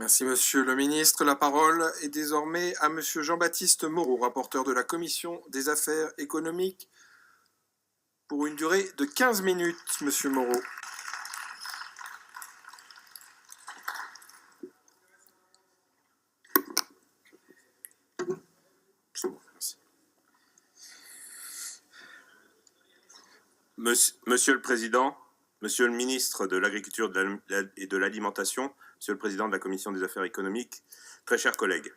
Merci, Monsieur le Ministre. La parole est désormais à Monsieur Jean-Baptiste Moreau, rapporteur de la Commission des Affaires économiques, pour une durée de 15 minutes, Monsieur Moreau. Monsieur le Président, Monsieur le Ministre de l'Agriculture et de l'Alimentation, Monsieur le Président de la Commission des Affaires économiques, très chers collègues.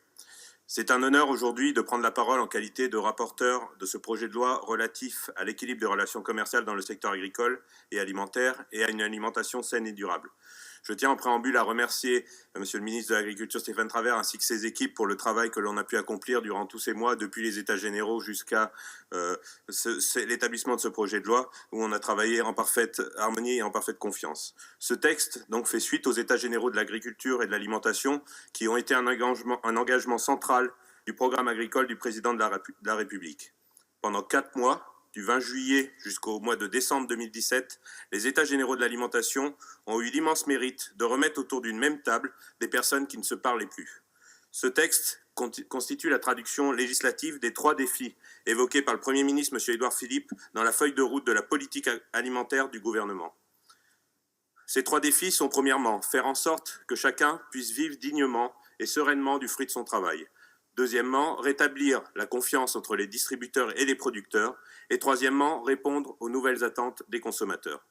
C'est un honneur aujourd'hui de prendre la parole en qualité de rapporteur de ce projet de loi relatif à l'équilibre des relations commerciales dans le secteur agricole et alimentaire et à une alimentation saine et durable. Je tiens en préambule à remercier Monsieur le ministre de l'Agriculture Stéphane Travert ainsi que ses équipes pour le travail que l'on a pu accomplir durant tous ces mois, depuis les États généraux jusqu'à l'établissement de ce projet de loi, où on a travaillé en parfaite harmonie et en parfaite confiance. Ce texte donc fait suite aux États généraux de l'agriculture et de l'alimentation qui ont été un engagement central du programme agricole du président de la République. Pendant 4 mois, du 20 juillet jusqu'au mois de décembre 2017, les États généraux de l'alimentation ont eu l'immense mérite de remettre autour d'une même table des personnes qui ne se parlaient plus. Ce texte constitue la traduction législative des 3 défis évoqués par le Premier ministre, M. Édouard Philippe, dans la feuille de route de la politique alimentaire du gouvernement. Ces 3 défis sont premièrement, faire en sorte que chacun puisse vivre dignement et sereinement du fruit de son travail. Deuxièmement, rétablir la confiance entre les distributeurs et les producteurs. Et troisièmement, répondre aux nouvelles attentes des consommateurs.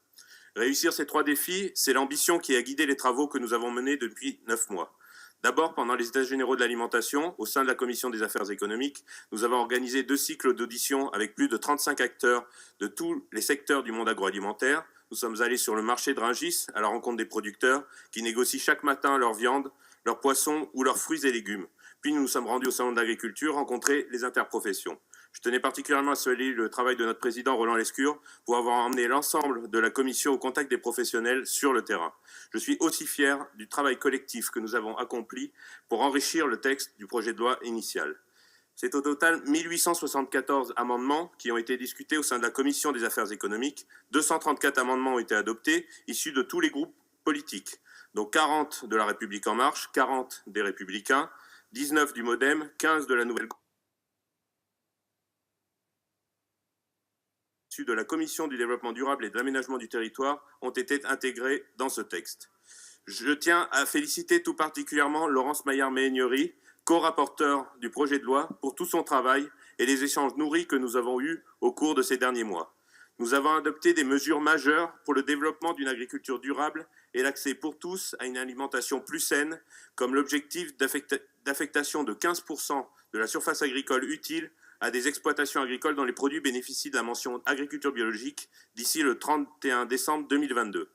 Réussir ces 3 défis, c'est l'ambition qui a guidé les travaux que nous avons menés depuis 9 mois. D'abord, pendant les États généraux de l'alimentation, au sein de la Commission des affaires économiques, nous avons organisé 2 cycles d'audition avec plus de 35 acteurs de tous les secteurs du monde agroalimentaire. Nous sommes allés sur le marché de Rungis à la rencontre des producteurs qui négocient chaque matin leur viande, leurs poissons ou leurs fruits et légumes. Puis nous nous sommes rendus au salon de l'agriculture, rencontrer les interprofessions. Je tenais particulièrement à saluer le travail de notre président Roland Lescure pour avoir emmené l'ensemble de la commission au contact des professionnels sur le terrain. Je suis aussi fier du travail collectif que nous avons accompli pour enrichir le texte du projet de loi initial. C'est au total 1874 amendements qui ont été discutés au sein de la commission des affaires économiques. 234 amendements ont été adoptés, issus de tous les groupes politiques, dont 40 de la République en marche, 40 des Républicains, 19 du MoDem, 15 de la Nouvelle issus de la Commission du développement durable et de l'aménagement du territoire ont été intégrés dans ce texte. Je tiens à féliciter tout particulièrement Laurence Maillard-Méhaignerie, co-rapporteur du projet de loi, pour tout son travail et les échanges nourris que nous avons eus au cours de ces derniers mois. Nous avons adopté des mesures majeures pour le développement d'une agriculture durable et l'accès pour tous à une alimentation plus saine, comme l'objectif d'affectation de 15% de la surface agricole utile à des exploitations agricoles dont les produits bénéficient de la mention agriculture biologique d'ici le 31 décembre 2022.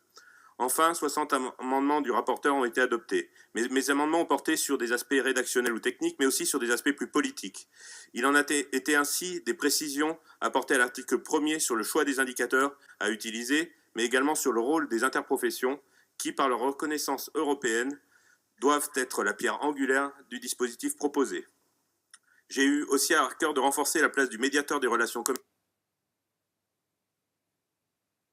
Enfin, 60 amendements du rapporteur ont été adoptés. Mes amendements ont porté sur des aspects rédactionnels ou techniques, mais aussi sur des aspects plus politiques. Il en a été ainsi des précisions apportées à l'article 1er sur le choix des indicateurs à utiliser, mais également sur le rôle des interprofessions qui, par leur reconnaissance européenne, doivent être la pierre angulaire du dispositif proposé. J'ai eu aussi à cœur de renforcer la place du médiateur des relations commerciales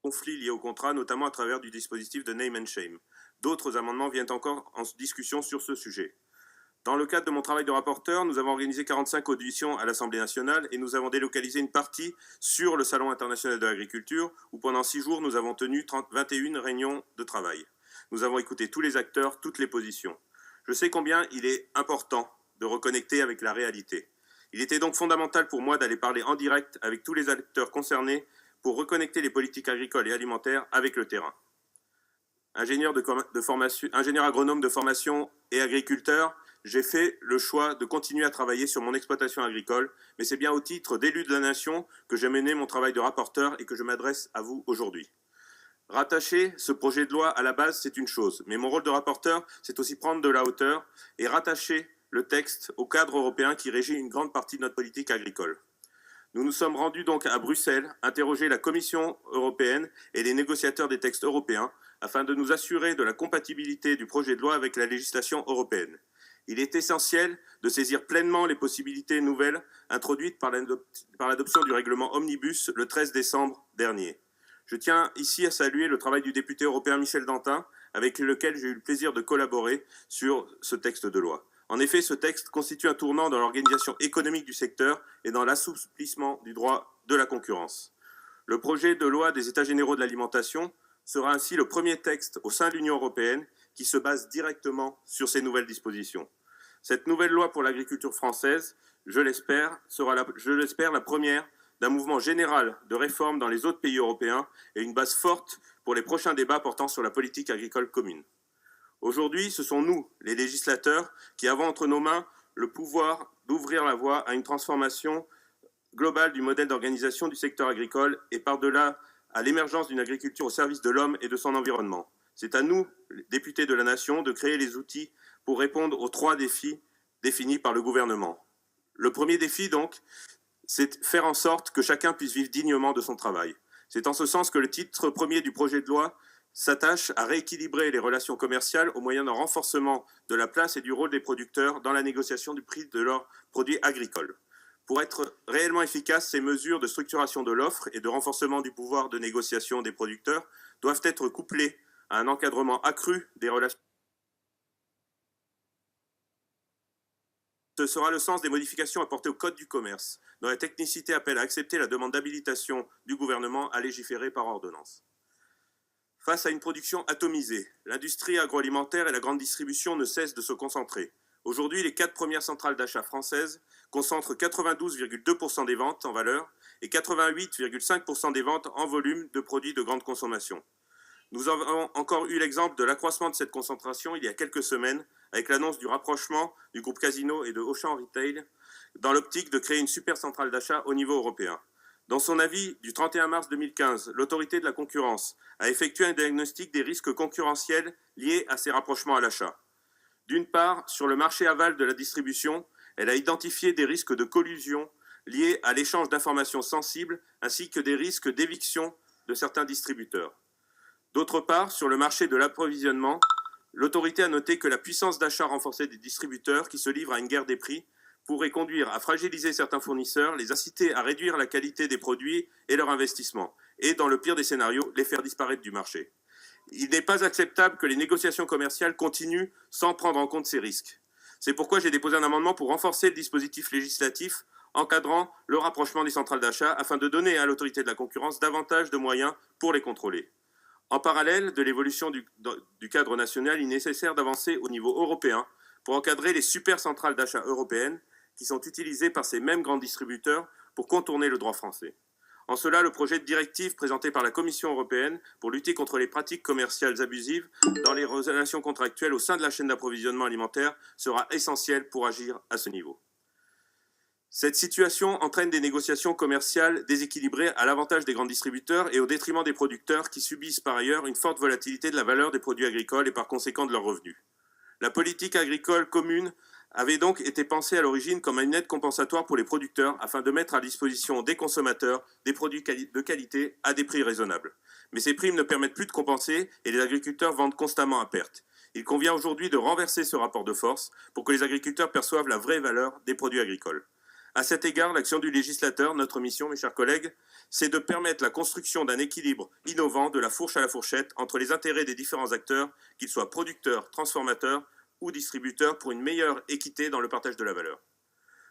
conflits liés au contrat, notamment à travers du dispositif de name and shame. D'autres amendements viennent encore en discussion sur ce sujet. Dans le cadre de mon travail de rapporteur, nous avons organisé 45 auditions à l'Assemblée nationale et nous avons délocalisé une partie sur le Salon international de l'agriculture où pendant 6 jours nous avons tenu 21 réunions de travail. Nous avons écouté tous les acteurs, toutes les positions. Je sais combien il est important de reconnecter avec la réalité. Il était donc fondamental pour moi d'aller parler en direct avec tous les acteurs concernés pour reconnecter les politiques agricoles et alimentaires avec le terrain. Ingénieur agronome de formation et agriculteur, j'ai fait le choix de continuer à travailler sur mon exploitation agricole, mais c'est bien au titre d'élu de la nation que j'ai mené mon travail de rapporteur et que je m'adresse à vous aujourd'hui. Rattacher ce projet de loi à la base, c'est une chose, mais mon rôle de rapporteur, c'est aussi prendre de la hauteur et rattacher le texte au cadre européen qui régit une grande partie de notre politique agricole. Nous nous sommes rendus donc à Bruxelles, interroger la Commission européenne et les négociateurs des textes européens afin de nous assurer de la compatibilité du projet de loi avec la législation européenne. Il est essentiel de saisir pleinement les possibilités nouvelles introduites par l'adoption du règlement Omnibus le 13 décembre dernier. Je tiens ici à saluer le travail du député européen Michel Dantin, avec lequel j'ai eu le plaisir de collaborer sur ce texte de loi. En effet, ce texte constitue un tournant dans l'organisation économique du secteur et dans l'assouplissement du droit de la concurrence. Le projet de loi des États généraux de l'alimentation sera ainsi le premier texte au sein de l'Union européenne qui se base directement sur ces nouvelles dispositions. Cette nouvelle loi pour l'agriculture française, je l'espère, sera la première d'un mouvement général de réforme dans les autres pays européens et une base forte pour les prochains débats portant sur la politique agricole commune. Aujourd'hui, ce sont nous, les législateurs, qui avons entre nos mains le pouvoir d'ouvrir la voie à une transformation globale du modèle d'organisation du secteur agricole et par-delà à l'émergence d'une agriculture au service de l'homme et de son environnement. C'est à nous, députés de la Nation, de créer les outils pour répondre aux 3 défis définis par le gouvernement. Le premier défi, donc, c'est de faire en sorte que chacun puisse vivre dignement de son travail. C'est en ce sens que le titre premier du projet de loi s'attache à rééquilibrer les relations commerciales au moyen d'un renforcement de la place et du rôle des producteurs dans la négociation du prix de leurs produits agricoles. Pour être réellement efficaces, ces mesures de structuration de l'offre et de renforcement du pouvoir de négociation des producteurs doivent être couplées à un encadrement accru des relations. Ce sera le sens des modifications apportées au Code du commerce, dont la technicité appelle à accepter la demande d'habilitation du gouvernement à légiférer par ordonnance. Face à une production atomisée, l'industrie agroalimentaire et la grande distribution ne cessent de se concentrer. Aujourd'hui, les 4 premières centrales d'achat françaises concentrent 92,2% des ventes en valeur et 88,5% des ventes en volume de produits de grande consommation. Nous avons encore eu l'exemple de l'accroissement de cette concentration il y a quelques semaines avec l'annonce du rapprochement du groupe Casino et de Auchan Retail dans l'optique de créer une super centrale d'achat au niveau européen. Dans son avis du 31 mars 2015, l'autorité de la concurrence a effectué un diagnostic des risques concurrentiels liés à ces rapprochements à l'achat. D'une part, sur le marché aval de la distribution, elle a identifié des risques de collusion liés à l'échange d'informations sensibles ainsi que des risques d'éviction de certains distributeurs. D'autre part, sur le marché de l'approvisionnement, l'autorité a noté que la puissance d'achat renforcée des distributeurs qui se livrent à une guerre des prix pourrait conduire à fragiliser certains fournisseurs, les inciter à réduire la qualité des produits et leur investissement, et dans le pire des scénarios, les faire disparaître du marché. Il n'est pas acceptable que les négociations commerciales continuent sans prendre en compte ces risques. C'est pourquoi j'ai déposé un amendement pour renforcer le dispositif législatif encadrant le rapprochement des centrales d'achat afin de donner à l'autorité de la concurrence davantage de moyens pour les contrôler. En parallèle de l'évolution du cadre national, il est nécessaire d'avancer au niveau européen pour encadrer les super centrales d'achat européennes qui sont utilisées par ces mêmes grands distributeurs pour contourner le droit français. En cela, le projet de directive présenté par la Commission européenne pour lutter contre les pratiques commerciales abusives dans les relations contractuelles au sein de la chaîne d'approvisionnement alimentaire sera essentiel pour agir à ce niveau. Cette situation entraîne des négociations commerciales déséquilibrées à l'avantage des grands distributeurs et au détriment des producteurs qui subissent par ailleurs une forte volatilité de la valeur des produits agricoles et par conséquent de leurs revenus. La politique agricole commune avait donc été pensée à l'origine comme une aide compensatoire pour les producteurs afin de mettre à disposition des consommateurs des produits de qualité à des prix raisonnables. Mais ces primes ne permettent plus de compenser et les agriculteurs vendent constamment à perte. Il convient aujourd'hui de renverser ce rapport de force pour que les agriculteurs perçoivent la vraie valeur des produits agricoles. À cet égard, l'action du législateur, notre mission, mes chers collègues, c'est de permettre la construction d'un équilibre innovant de la fourche à la fourchette entre les intérêts des différents acteurs, qu'ils soient producteurs, transformateurs ou distributeurs, pour une meilleure équité dans le partage de la valeur.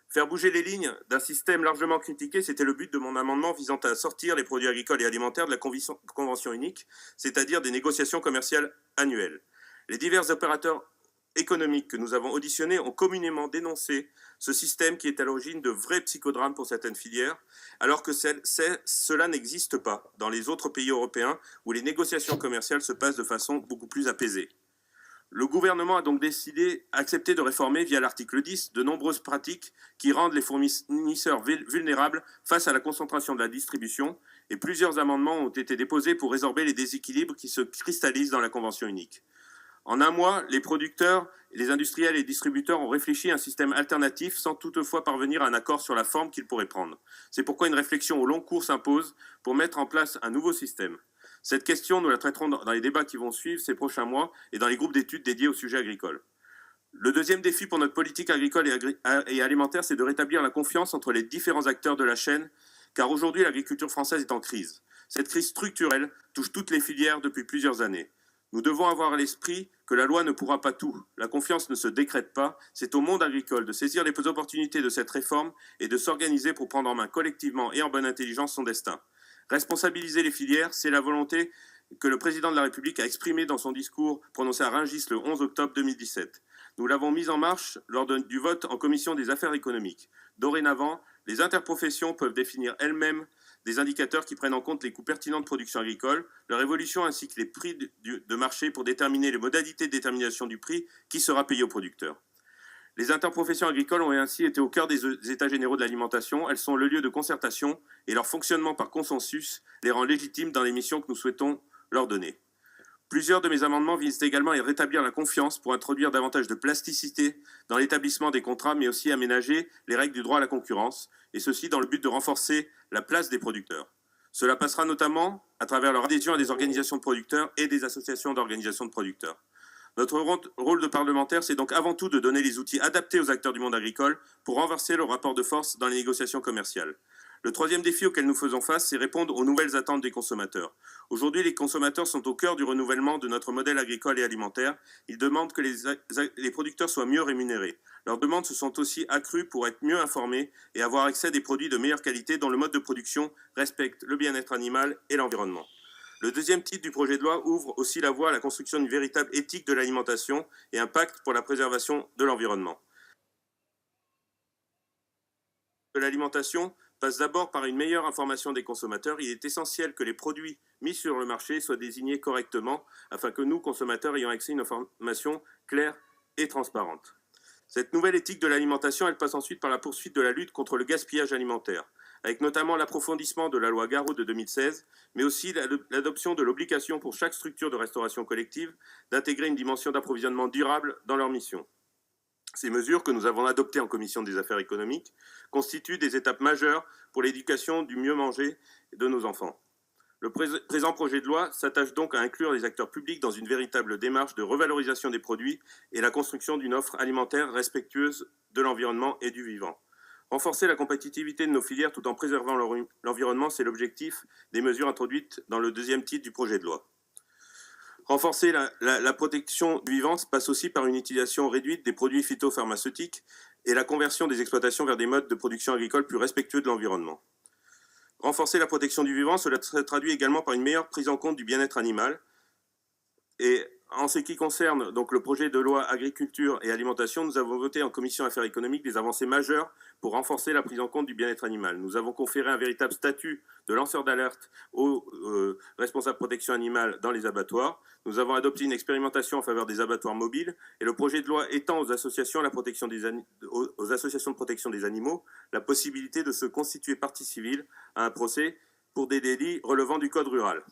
Faire bouger les lignes d'un système largement critiqué, c'était le but de mon amendement visant à sortir les produits agricoles et alimentaires de la convention unique, c'est-à-dire des négociations commerciales annuelles. Les divers opérateurs économiques que nous avons auditionnés ont communément dénoncé ce système qui est à l'origine de vrais psychodrames pour certaines filières, alors que cela n'existe pas dans les autres pays européens où les négociations commerciales se passent de façon beaucoup plus apaisée. Le gouvernement a donc accepté de réformer via l'article 10 de nombreuses pratiques qui rendent les fournisseurs vulnérables face à la concentration de la distribution et plusieurs amendements ont été déposés pour résorber les déséquilibres qui se cristallisent dans la convention unique. En un mois, les producteurs, les industriels et les distributeurs ont réfléchi à un système alternatif sans toutefois parvenir à un accord sur la forme qu'il pourrait prendre. C'est pourquoi une réflexion au long cours s'impose pour mettre en place un nouveau système. Cette question, nous la traiterons dans les débats qui vont suivre ces prochains mois et dans les groupes d'études dédiés au sujet agricole. Le deuxième défi pour notre politique agricole et alimentaire, c'est de rétablir la confiance entre les différents acteurs de la chaîne, car aujourd'hui, l'agriculture française est en crise. Cette crise structurelle touche toutes les filières depuis plusieurs années. Nous devons avoir à l'esprit que la loi ne pourra pas tout. La confiance ne se décrète pas. C'est au monde agricole de saisir les opportunités de cette réforme et de s'organiser pour prendre en main collectivement et en bonne intelligence son destin. Responsabiliser les filières, c'est la volonté que le président de la République a exprimée dans son discours prononcé à Rungis le 11 octobre 2017. Nous l'avons mise en marche lors du vote en commission des affaires économiques. Dorénavant, les interprofessions peuvent définir elles-mêmes des indicateurs qui prennent en compte les coûts pertinents de production agricole, leur évolution ainsi que les prix de marché pour déterminer les modalités de détermination du prix qui sera payé aux producteurs. Les interprofessions agricoles ont ainsi été au cœur des États généraux de l'alimentation. Elles sont le lieu de concertation et leur fonctionnement par consensus les rend légitimes dans les missions que nous souhaitons leur donner. Plusieurs de mes amendements visent également à rétablir la confiance pour introduire davantage de plasticité dans l'établissement des contrats, mais aussi aménager les règles du droit à la concurrence, et ceci dans le but de renforcer la place des producteurs. Cela passera notamment à travers leur adhésion à des organisations de producteurs et des associations d'organisations de producteurs. Notre rôle de parlementaire, c'est donc avant tout de donner les outils adaptés aux acteurs du monde agricole pour renverser le rapport de force dans les négociations commerciales. Le troisième défi auquel nous faisons face, c'est répondre aux nouvelles attentes des consommateurs. Aujourd'hui, les consommateurs sont au cœur du renouvellement de notre modèle agricole et alimentaire. Ils demandent que les producteurs soient mieux rémunérés. Leurs demandes se sont aussi accrues pour être mieux informés et avoir accès à des produits de meilleure qualité dont le mode de production respecte le bien-être animal et l'environnement. Le deuxième titre du projet de loi ouvre aussi la voie à la construction d'une véritable éthique de l'alimentation et un pacte pour la préservation de l'environnement. L'alimentation passe d'abord par une meilleure information des consommateurs. Il est essentiel que les produits mis sur le marché soient désignés correctement afin que nous, consommateurs, ayons accès à une information claire et transparente. Cette nouvelle éthique de l'alimentation, elle passe ensuite par la poursuite de la lutte contre le gaspillage alimentaire, avec notamment l'approfondissement de la loi Garot de 2016, mais aussi l'adoption de l'obligation pour chaque structure de restauration collective d'intégrer une dimension d'approvisionnement durable dans leur mission. Ces mesures que nous avons adoptées en commission des affaires économiques constituent des étapes majeures pour l'éducation du mieux manger de nos enfants. Le présent projet de loi s'attache donc à inclure les acteurs publics dans une véritable démarche de revalorisation des produits et la construction d'une offre alimentaire respectueuse de l'environnement et du vivant. Renforcer la compétitivité de nos filières tout en préservant l'environnement, c'est l'objectif des mesures introduites dans le deuxième titre du projet de loi. Renforcer la protection du vivant passe aussi par une utilisation réduite des produits phytopharmaceutiques et la conversion des exploitations vers des modes de production agricole plus respectueux de l'environnement. Renforcer la protection du vivant, cela se traduit également par une meilleure prise en compte du bien-être animal. Et en ce qui concerne donc le projet de loi agriculture et alimentation, nous avons voté en commission affaires économiques des avancées majeures pour renforcer la prise en compte du bien-être animal. Nous avons conféré un véritable statut de lanceur d'alerte aux responsables protection animale dans les abattoirs. Nous avons adopté une expérimentation en faveur des abattoirs mobiles et le projet de loi étend aux associations de protection des animaux la possibilité de se constituer partie civile à un procès pour des délits relevant du code rural.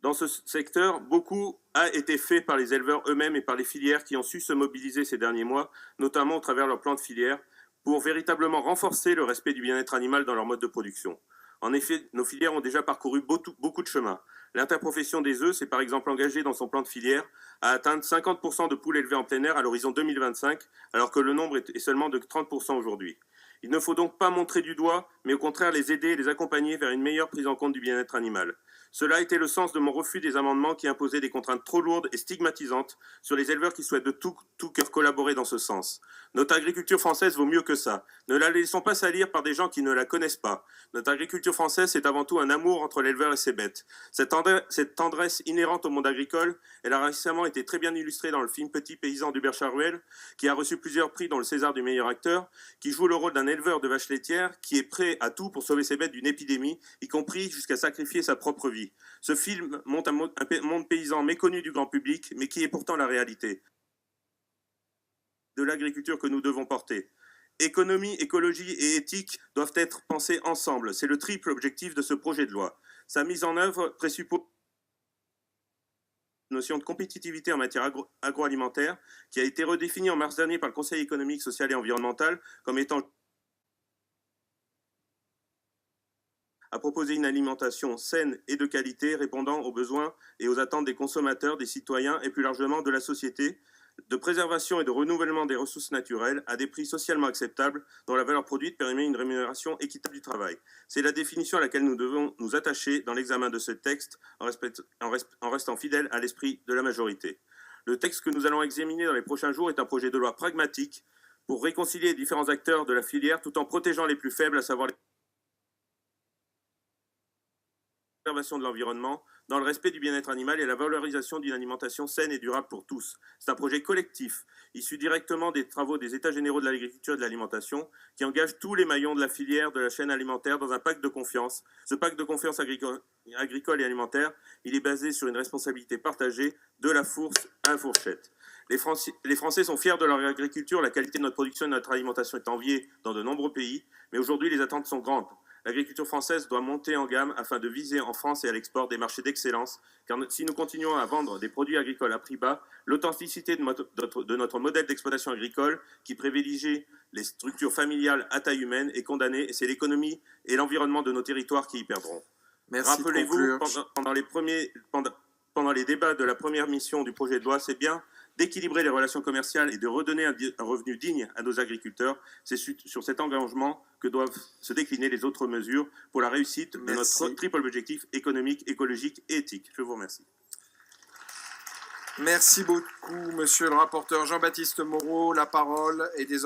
Dans ce secteur, beaucoup a été fait par les éleveurs eux-mêmes et par les filières qui ont su se mobiliser ces derniers mois, notamment au travers de leur plan de filière, pour véritablement renforcer le respect du bien-être animal dans leur mode de production. En effet, nos filières ont déjà parcouru beaucoup de chemin. L'interprofession des œufs s'est par exemple engagée dans son plan de filière à atteindre 50% de poules élevées en plein air à l'horizon 2025, alors que le nombre est seulement de 30% aujourd'hui. Il ne faut donc pas montrer du doigt, mais au contraire les aider et les accompagner vers une meilleure prise en compte du bien-être animal. Cela a été le sens de mon refus des amendements qui imposaient des contraintes trop lourdes et stigmatisantes sur les éleveurs qui souhaitent de tout cœur collaborer dans ce sens. Notre agriculture française vaut mieux que ça. Ne la laissons pas salir par des gens qui ne la connaissent pas. Notre agriculture française, c'est avant tout un amour entre l'éleveur et ses bêtes. Cette tendresse inhérente au monde agricole, elle a récemment été très bien illustrée dans le film Petit paysan d'Hubert Charuel, qui a reçu plusieurs prix dont le César du meilleur acteur, qui joue le rôle d'un éleveur de vaches laitières qui est prêt à tout pour sauver ses bêtes d'une épidémie, y compris jusqu'à sacrifier sa propre vie. Ce film montre un monde paysan méconnu du grand public, mais qui est pourtant la réalité de l'agriculture que nous devons porter. Économie, écologie et éthique doivent être pensées ensemble. C'est le triple objectif de ce projet de loi. Sa mise en œuvre présuppose une notion de compétitivité en matière agroalimentaire qui a été redéfinie en mars dernier par le Conseil économique, social et environnemental comme étant à proposer une alimentation saine et de qualité répondant aux besoins et aux attentes des consommateurs, des citoyens et plus largement de la société. de préservation et de renouvellement des ressources naturelles à des prix socialement acceptables dont la valeur produite permet une rémunération équitable du travail. C'est la définition à laquelle nous devons nous attacher dans l'examen de ce texte en restant fidèles à l'esprit de la majorité. Le texte que nous allons examiner dans les prochains jours est un projet de loi pragmatique pour réconcilier les différents acteurs de la filière tout en protégeant les plus faibles, à savoir les préservation de l'environnement, dans le respect du bien-être animal et la valorisation d'une alimentation saine et durable pour tous. C'est un projet collectif, issu directement des travaux des États généraux de l'agriculture et de l'alimentation, qui engage tous les maillons de la filière de la chaîne alimentaire dans un pacte de confiance. Ce pacte de confiance agricole et alimentaire, il est basé sur une responsabilité partagée de la fourche à la fourchette. Les Français sont fiers de leur agriculture, la qualité de notre production et de notre alimentation est enviée dans de nombreux pays, mais aujourd'hui les attentes sont grandes. L'agriculture française doit monter en gamme afin de viser en France et à l'export des marchés d'excellence, car si nous continuons à vendre des produits agricoles à prix bas, l'authenticité de notre modèle d'exploitation agricole, qui privilégie les structures familiales à taille humaine, est condamnée, et c'est l'économie et l'environnement de nos territoires qui y perdront. Rappelez-vous, pendant les débats de la première mission du projet de loi, c'est bien d'équilibrer les relations commerciales et de redonner un revenu digne à nos agriculteurs. C'est sur cet engagement que doivent se décliner les autres mesures pour la réussite de notre triple objectif économique, écologique et éthique. Je vous remercie. Merci beaucoup, monsieur le rapporteur Jean-Baptiste Moreau. La parole est désormais